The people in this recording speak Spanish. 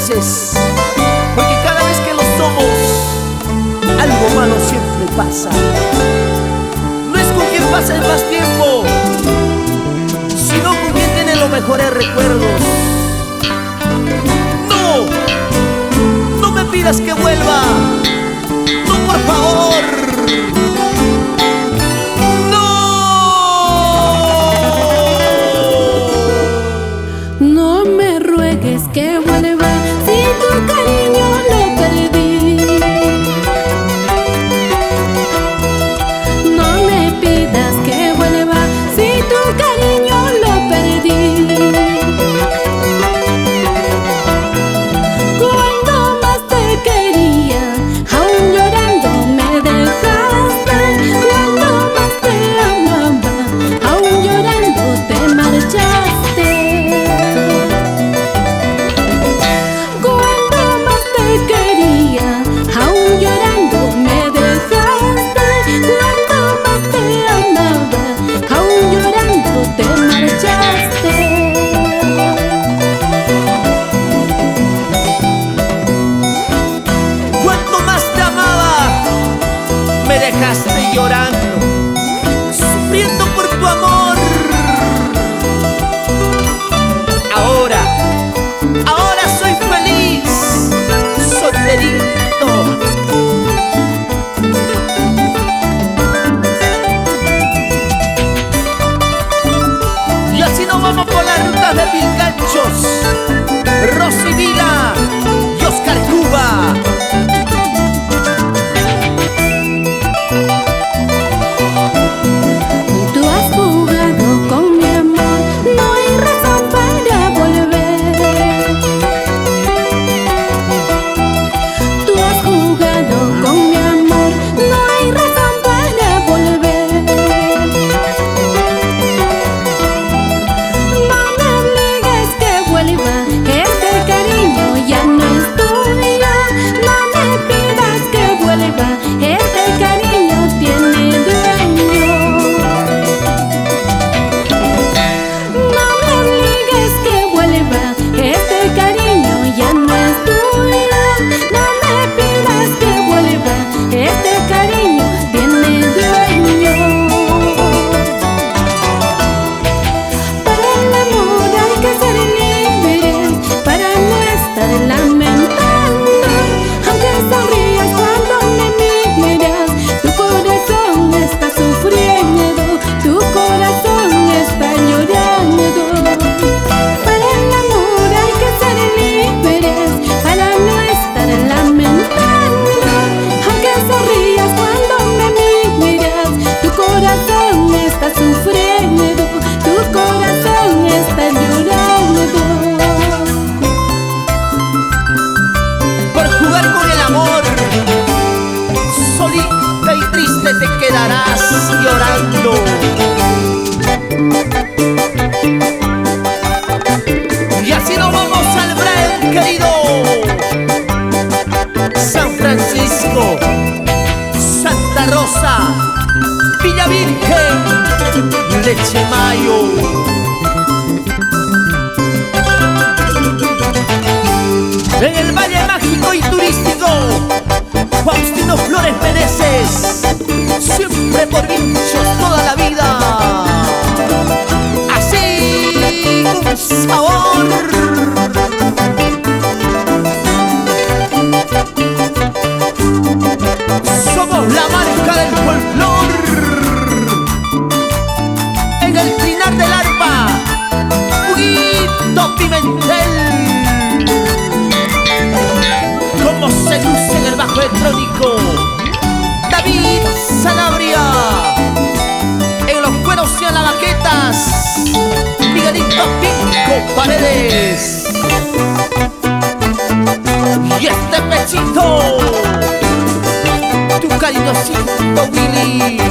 felices, porque cada vez que lo somos, algo malo siempre pasa. No es con quien pases más tiempo, sino con quien tiene los mejores recuerdos. No, no me pidas que vuelva, no, por favor. No me ruegues que vuelva si tu cariño lo perdí. No me pidas que vuelva si tu cariño lo perdí. Cuando más te quería, aún llorando me dejaste. Cuando más te amaba, aún llorando te marchaste. Me dejaste llorando, sufriendo por tu amor. Ahora soy feliz, solterito. Y así nos vamos por las rutas de Pilcanchos, Rosy Vila y Oscar Cuba. Te quedarás llorando. Y así nos vamos al Braille, querido. San Francisco, Santa Rosa, Villa Virgen, Leche Mayo. En el Valle Mágico y Turístico, Faustino Flores Meneses, siempre por Vinchos toda la vida. Así con sabor. Somos la marca del folclor. En el trinar del arpa, Huguito Pimentel. Como se luce en el bajo electrónico, David Sanabria. En los cueros y a las baquetas, Miguelito Pinco Paredes. Y este pechito, tu cariñosito Willy.